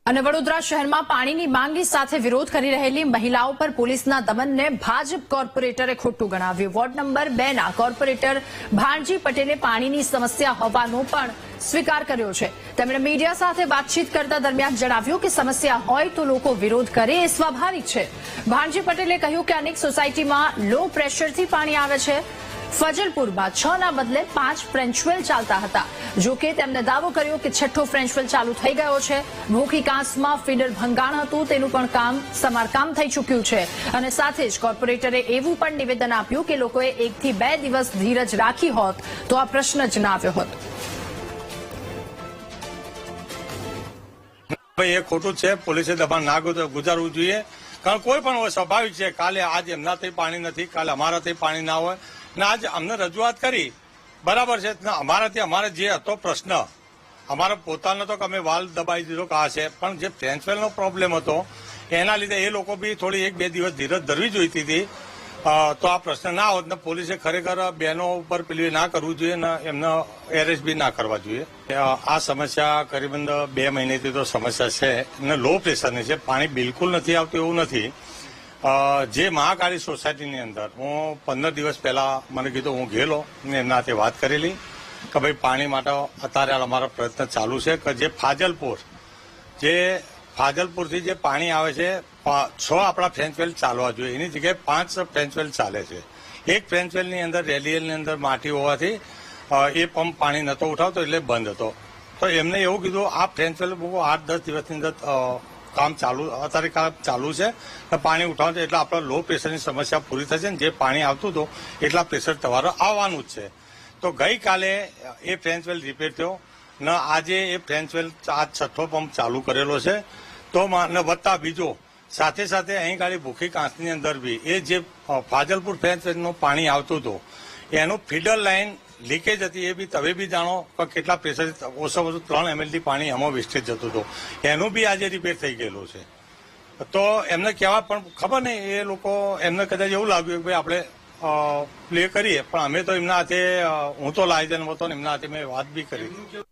અને વડોદરા શહેરમાં પાણીની માંગની સાથે વિરોધ કરી રહેલી મહિલાઓ પર પોલીસના દમનને ભાજપ કોર્પોરેટરે ખોટું ગણાવ્યું। વોર્ડ નંબર 2 ના કોર્પોરેટર ભાણજી પટેલે પાણીની સમસ્યા હોવાનો પણ સ્વીકાર કર્યો છે। તેમણે મીડિયા સાથે વાતચીત કરતા દરમિયાન જણાવ્યું કે સમસ્યા હોય તો લોકો વિરોધ કરે એ સ્વાભાવિક છે। ભાણજી પટેલે કહ્યું કે અનેક સોસાયટીમાં લો પ્રેશરથી પાણી આવે છે। ફજલપુરમાં 6 ના બદલે 5 ફ્રેન્ચવેલ ચાલતા હતા। જોકે તેમણે દાવો કર્યો કે 6થો ફ્રેન્ચવેલ ચાલુ થઈ ગયો છે। ભૂખી કાંસમાં ફીડર ભંગાણ હતું, તેનું પણ સમારકામ થઈ ચૂક્યું છે। અને સાથે જ કોર્પોરેટરે એવું પણ નિવેદન આપ્યું કે લોકોએ 1 થી 2 દિવસ ધીરજ રાખી હોત તો આ પ્રશ્ન જ ના આવ્યો હોત। એ ખોટું છે, પોલીસે દબાણ ના ગુજારવું જોઈએ, કારણ કોઈ પણ હોય સ્વાભાવિક છે। કાલે આજ એમનાથી પાણી નથી, કાલે અમારાથી પાણી ના હોય ને આજ અમને રજૂઆત કરી, બરાબર છે। અમારાથી અમારે જે હતો પ્રશ્ન અમારા પોતાનો તો અમે વાલ દબાઈ દીધો કે આ છે, પણ જે ફ્રેન્ચવેલનો પ્રોબ્લેમ હતો એના લીધે એ લોકો બી થોડી 1-2 દિવસ ધીરજ ધરવી જોઈતી હતી, તો આ પ્રશ્ન ના હોત ને પોલીસે ખરેખર બહેનો ઉપર પેલી ના કરવું જોઈએ ને એમને એરેસ્ટ બી ના કરવા જોઈએ। આ સમસ્યા કરીબન 2 મહિનેથી તો સમસ્યા છે ને લો પ્રેશરની છે, પાણી બિલકુલ નથી આવતું એવું નથી। જે મહાકાળી સોસાયટીની અંદર હું 15 દિવસ પહેલા મને કીધું, હું ગયેલો ને એમના હાથે વાત કરેલી કે ભાઈ પાણી માટે અત્યારે અમારો પ્રયત્ન ચાલુ છે કે જે ફાજલપુરથી જે પાણી આવે છે 6 આપણા ફ્રેન્ચવેલ ચાલવા જોઈએ, એની જગ્યાએ 5 ફ્રેન્ચવેલ ચાલે છે। એક ફ્રેન્ચવેલની અંદર રેલિયલની અંદર માટી હોવાથી એ પંપ પાણી નતો ઉઠાવતો એટલે બંધ હતો, તો એમને એવું કીધું આ ફ્રેન્ચવેલ 8-10 દિવસની અંદર કામ અત્યારે ચાલુ છે, પાણી ઉઠાવશે એટલે આપણે લો પ્રેશરની સમસ્યા પૂરી થશે ને જે પાણી આવતું હતું એટલા પ્રેશર તમારે આવવાનું જ છે। તો ગઈકાલે એ ફ્રેન્ચવેલ રિપેર થયો ને આજે એ ફ્રેન્ચવેલ આ 6થો પંપ ચાલુ કરેલો છે, તો વત્તા બીજો સાથે સાથે અહીં ગાડી ભૂખી કાંસની અંદર બી એ જે ફાજલપુર ફ્રેન્ચવેલનું પાણી આવતું હતું એનું ફીડર લાઇન લીકેજ હતી, એ બી તમે બી જાણો કે કેટલા પ્રેશર ઓછામાં ઓછું 3 ml પાણી એમાં વેસ્ટેજ જતું હતું, એનું બી આજે રિપેર થઈ ગયેલું છે। તો એમને કહેવા પણ ખબર નહીં, એ લોકો એમને કદાચ એવું લાગ્યું કે ભાઈ આપણે પ્લે કરીએ, પણ અમે તો એમના હાથે હું તો લાયજન હતો ને એમના હાથે મેં વાત બી કરી।